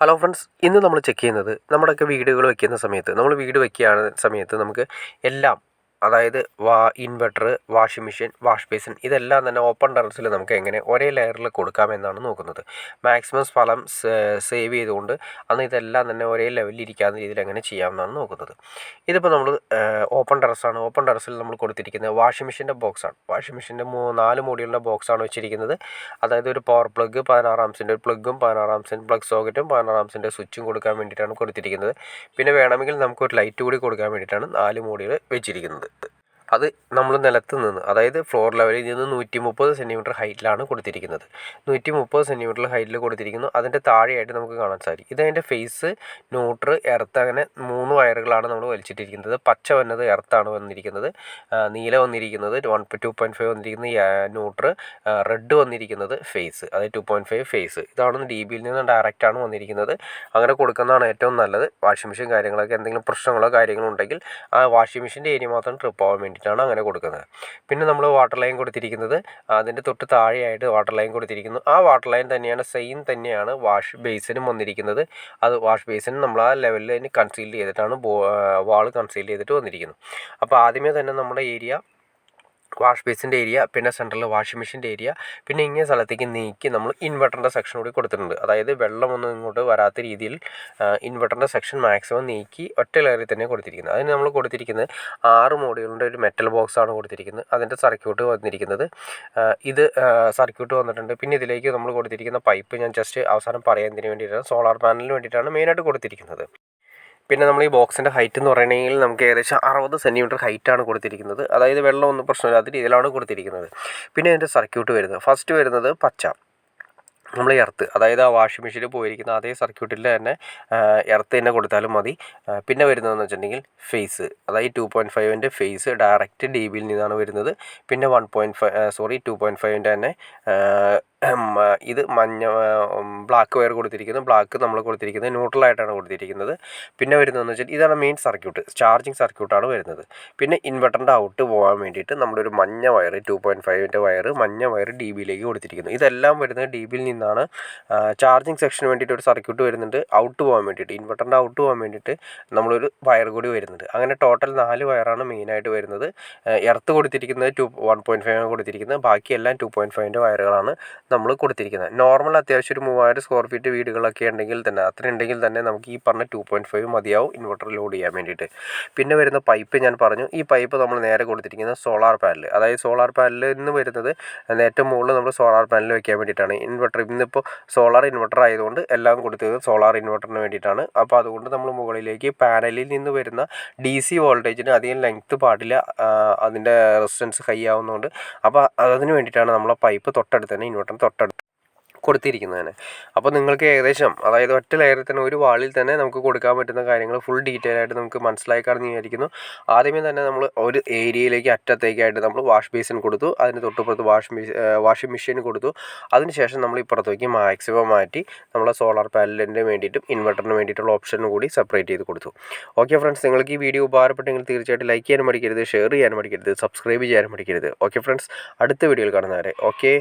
Hello friends, ഇന്ന് നമ്മൾ check ചെയ്യുന്നത് നമ്മുടെയൊക്കെ വീടുകൾ വയ്ക്കുന്ന സമയത്ത് വീട് വയ്ക്കുകയാണ് സമയത്ത് നമുക്ക് എല്ലാം, അതായത് inverter, washing machine, wash basin ഇതെല്ലാം തന്നെ ഓപ്പൺ ടെറസിൽ നമുക്ക് എങ്ങനെ ഒരേ ലെയറിൽ കൊടുക്കാമെന്നാണ് നോക്കുന്നത്. മാക്സിമം സ്ഥലം സേവ് ചെയ്തുകൊണ്ട് ഇതെല്ലാം തന്നെ ഒരേ ലെവലിൽ ഇരിക്കാവുന്ന രീതിയിൽ എങ്ങനെ ചെയ്യാമെന്നാണ് നോക്കുന്നത്. ഇതിപ്പോൾ നമ്മൾ ഓപ്പൺ ടെറസാണ്. ഓപ്പൺ ടെറസിൽ നമ്മൾ കൊടുത്തിരിക്കുന്നത് വാഷിംഗ് മെഷീൻ്റെ ബോക്സാണ്. വാഷിംഗ് മെഷീൻ്റെ 4 മോഡിയുള്ള ബോക്സാണ് വെച്ചിരിക്കുന്നത്. അതായത് ഒരു പവർ പ്ലഗ് 16 ആംസിൻ്റെ ഒരു പ്ലഗും 16 ആംസിൻ്റെ പ്ലഗ് സോക്കറ്റും 16 ആംസിൻ്റെ സ്വിച്ചും കൊടുക്കാൻ വേണ്ടിയിട്ടാണ് കൊടുത്തിരിക്കുന്നത്. പിന്നെ വേണമെങ്കിൽ നമുക്കൊരു ലൈറ്റ് കൂടി കൊടുക്കാൻ വേണ്ടിയിട്ടാണ് 4 മോഡികൾ വെച്ചിരിക്കുന്നത്. അത് നമ്മൾ നിലത്ത് നിന്ന്, അതായത് ഫ്ലോർ ലെവലിൽ നിന്ന് 130 സെൻറ്റിമീറ്റർ ഹൈറ്റിലാണ് കൊടുത്തിരിക്കുന്നത്. 130 സെൻറ്റിമീറ്റർ ഹൈറ്റിൽ കൊടുത്തിരിക്കുന്നു. അതിൻ്റെ താഴെയായിട്ട് നമുക്ക് കാണാൻ സാധിക്കും. ഇതതിൻ്റെ ഫേസ്, ന്യൂട്രൽ, എർത്ത്, അങ്ങനെ 3 വയറുകളാണ് നമ്മൾ വലിച്ചിട്ടിരിക്കുന്നത്. പച്ച വന്നത് എർത്താണ് വന്നിരിക്കുന്നത്, നീല വന്നിരിക്കുന്നത് 2.5 വന്നിരിക്കുന്നത് ന്യൂട്രൽ, റെഡ് വന്നിരിക്കുന്നത് ഫേസ്, അതായത് 2.5 ഫേസ്. ഇതാണ് DBയിൽ നിന്ന് ഡയറക്റ്റാണ് വന്നിരിക്കുന്നത്. അങ്ങനെ കൊടുക്കുന്നതാണ് ഏറ്റവും നല്ലത്. വാഷിംഗ് മെഷീൻ കാര്യങ്ങളൊക്കെ എന്തെങ്കിലും പ്രശ്നങ്ങളോ കാര്യങ്ങളോ ഉണ്ടെങ്കിൽ ആ വാഷിംഗ് മെഷീൻ്റെ ഏരിയ മാത്രം ട്രിപ്പ് ആവാൻ വേണ്ടിയിട്ടാണ് അങ്ങനെ കൊടുക്കുന്നത്. പിന്നെ നമ്മൾ വാട്ടർ ലൈൻ കൊടുത്തിരിക്കുന്നത് അതിൻ്റെ തൊട്ട് താഴെയായിട്ട് വാട്ടർ ലൈൻ കൊടുത്തിരിക്കുന്നു. ആ വാട്ടർ ലൈൻ തന്നെയാണ്, സെയിം തന്നെയാണ് വാഷ് ബേസിനും വന്നിരിക്കുന്നത്. അത് വാഷ് ബേസിനും നമ്മൾ ആ ലെവലിൽ അതിന് കൺസീൽ ചെയ്തിട്ടാണ് വാൾ കൺസീൽ ചെയ്തിട്ട് വന്നിരിക്കുന്നത്. അപ്പോൾ ആദ്യമേ തന്നെ നമ്മുടെ ഏരിയ, വാഷ് ബേസിൻ്റെ ഏരിയ, പിന്നെ സെൻറ്ററിൽ വാഷിംഗ് മെഷീൻ്റെ ഏരിയ, പിന്നെ ഇങ്ങനെ സ്ഥലത്തേക്ക് നീക്കി നമ്മൾ ഇൻവെർട്ടറിൻ്റെ സെക്ഷൻ കൂടി കൊടുത്തിട്ടുണ്ട്. അതായത് വെള്ളമൊന്നും ഇങ്ങോട്ട് വരാത്ത രീതിയിൽ ഇൻവെർട്ടറിൻ്റെ സെക്ഷൻ മാക്സിമം നീക്കി ഒറ്റ ലെയറിൽ തന്നെ കൊടുത്തിരിക്കുന്നത്. അതിന് നമ്മൾ കൊടുത്തിരിക്കുന്നത് 6 മോഡുകളുടെ ഒരു മെറ്റൽ ബോക്സാണ് കൊടുത്തിരിക്കുന്നത്. അതിൻ്റെ സർക്യൂട്ട് വന്നിരിക്കുന്നത് ഇത് സർക്യൂട്ട് വന്നിട്ടുണ്ട്. പിന്നെ ഇതിലേക്ക് നമ്മൾ കൊടുത്തിരിക്കുന്ന പൈപ്പ് ഞാൻ ജസ്റ്റ് അവസാനം പറയാൻ വേണ്ടിയിട്ടാണ്, സോളാർ പാനലിന് വേണ്ടിയിട്ടാണ് മെയിനായിട്ട് കൊടുത്തിരിക്കുന്നത്. പിന്നെ നമ്മൾ ഈ ബോക്സിൻ്റെ ഹൈറ്റ് എന്ന് പറയുകയാണെങ്കിൽ നമുക്ക് ഏകദേശം 60 സെൻറ്റിമീറ്റർ ഹൈറ്റാണ് കൊടുത്തിരിക്കുന്നത്. അതായത് വെള്ളമൊന്നും പ്രശ്നമില്ലാത്ത രീതിയിലാണ് കൊടുത്തിരിക്കുന്നത്. പിന്നെ അതിൻ്റെ സർക്യൂട്ട് വരുന്നത്, ഫസ്റ്റ് വരുന്നത് പച്ച, നമ്മൾ എർത്ത്, അതായത് ആ വാഷിംഗ് മെഷീനിൽ പോയിരിക്കുന്ന അതേ സർക്യൂട്ടിൽ തന്നെ എർത്ത് തന്നെ കൊടുത്താലും മതി. പിന്നെ വരുന്നതെന്ന് വെച്ചിട്ടുണ്ടെങ്കിൽ ഫേസ്, അതായത് 2.5ൻ്റെ ഫേസ് ഡയറക്റ്റ് DBയിൽ നിന്നാണ് വരുന്നത്. പിന്നെ 2.5ൻ്റെ തന്നെ ഇത് ബ്ലാക്ക് വയർ കൊടുത്തിരിക്കുന്നു. ബ്ലാക്ക് നമ്മൾ കൊടുത്തിരിക്കുന്നത് ന്യൂട്രലായിട്ടാണ് കൊടുത്തിരിക്കുന്നത്. പിന്നെ വരുന്നതെന്ന് വെച്ചാൽ ഇതാണ് മെയിൻ സർക്യൂട്ട്, ചാർജിങ് സർക്യൂട്ടാണ് വരുന്നത്. പിന്നെ ഇൻവെർട്ടറിൻ്റെ ഔട്ട് പോകാൻ വേണ്ടിയിട്ട് നമ്മളൊരു മഞ്ഞ വയർ, 2.5ൻ്റെ വയർ, മഞ്ഞ വയർ DBയിലേക്ക് കൊടുത്തിരിക്കുന്നു. ഇതെല്ലാം വരുന്നത് DBയിൽ നിന്നാണ്. ചാർജിങ് സെക്ഷന് വേണ്ടിയിട്ട് ഒരു സർക്യൂട്ട് വരുന്നുണ്ട്. ഔട്ട് പോകാൻ വേണ്ടിയിട്ട്, ഇൻവെർട്ടറിൻ്റെ ഔട്ട് പോകാൻ വേണ്ടിയിട്ട് നമ്മളൊരു വയർ കൂടി വരുന്നുണ്ട്. അങ്ങനെ ടോട്ടൽ 4 വയറാണ് മെയിനായിട്ട് വരുന്നത്. എർത്ത് കൊടുത്തിരിക്കുന്നത് 1.5 കൊടുത്തിരിക്കുന്നത്. ബാക്കിയെല്ലാം 2.5ൻ്റെ വയറുകളാണ് നമ്മൾ കൊടുത്തിരിക്കുന്നത്. നോർമൽ അത്യാവശ്യം ഒരു 3000 സ്ക്വയർ ഫീറ്റ് വീടുകളൊക്കെ ഉണ്ടെങ്കിൽ തന്നെ, അത്ര ഉണ്ടെങ്കിൽ തന്നെ നമുക്ക് ഈ പറഞ്ഞ 2.5 മതിയാവും ഇൻവെർട്ടർ ലോഡ് ചെയ്യാൻ വേണ്ടിയിട്ട്. പിന്നെ വരുന്ന പൈപ്പ് ഞാൻ പറഞ്ഞു. ഈ പൈപ്പ് നമ്മൾ നേരെ കൊടുത്തിരിക്കുന്നത് സോളാർ പാനൽ, അതായത് സോളാർ പാനലിൽ നിന്ന് വരുന്നത് ഏറ്റവും മുകളിൽ നമ്മൾ സോളാർ പാനൽ വയ്ക്കാൻ വേണ്ടിയിട്ടാണ്. ഇൻവെർട്ടർ ഇന്നിപ്പോൾ സോളാർ ഇൻവെർട്ടർ ആയതുകൊണ്ട് എല്ലാം കൊടുത്തത് സോളാർ ഇൻവെർട്ടറിന് വേണ്ടിയിട്ടാണ്. അപ്പോൾ അതുകൊണ്ട് നമ്മൾ മുകളിലേക്ക് പാനലിൽ നിന്ന് വരുന്ന DC വോൾട്ടേജിന് അധികം ലെങ്ത്ത് പാടില്ല, അതിൻ്റെ റെസിസ്റ്റൻസ് ഹൈ ആവുന്നതുകൊണ്ട്. അപ്പോൾ അതിന് വേണ്ടിയിട്ടാണ് നമ്മളെ പൈപ്പ് തൊട്ടടുത്ത് തന്നെ, ഇൻവെർട്ടർ തൊട്ടടുത്ത് കൊടുത്തിരിക്കുന്നതിന്. അപ്പോൾ നിങ്ങൾക്ക് ഏകദേശം, അതായത് ഒറ്റ ലെയറിൽ തന്നെ ഒരു വാളിൽ തന്നെ നമുക്ക് കൊടുക്കാൻ പറ്റുന്ന കാര്യങ്ങൾ ഫുൾ ഡീറ്റെയിൽ ആയിട്ട് നമുക്ക് മനസ്സിലായി കാണുമെന്ന് വിചാരിക്കുന്നു. ആദ്യമേ തന്നെ നമ്മൾ ഒരു ഏരിയയിലേക്ക് അറ്റത്തേക്കായിട്ട് നമ്മൾ വാഷ് ബേസിൻ കൊടുത്തു, അതിന് തൊട്ടുപുറത്ത് വാഷിംഗ് മെഷീൻ കൊടുത്തു. അതിനുശേഷം നമ്മൾ ഇപ്പുറത്തേക്ക് മാക്സിമം മാറ്റി നമ്മളെ സോളാർ പാനലിന് വേണ്ടിയിട്ടും ഇൻവെർട്ടറിന് വേണ്ടിയിട്ടുള്ള ഓപ്ഷനും കൂടി സെപ്പറേറ്റ് ചെയ്ത് കൊടുത്തു. ഓക്കെ ഫ്രണ്ട്സ്, നിങ്ങൾക്ക് ഈ വീഡിയോ ഉപകാരപ്പെട്ടെങ്കിൽ തീർച്ചയായിട്ടും ലൈക്ക് ചെയ്യാനും മടിക്കരുത്, ഷെയർ ചെയ്യാനും മടിക്കരുത്, സബ്സ്ക്രൈബ് ചെയ്യാനും മടിക്കരുത്. ഓക്കെ ഫ്രണ്ട്സ്, അടുത്ത വീഡിയോയിൽ കാണുന്നവരെ ഓക്കെ.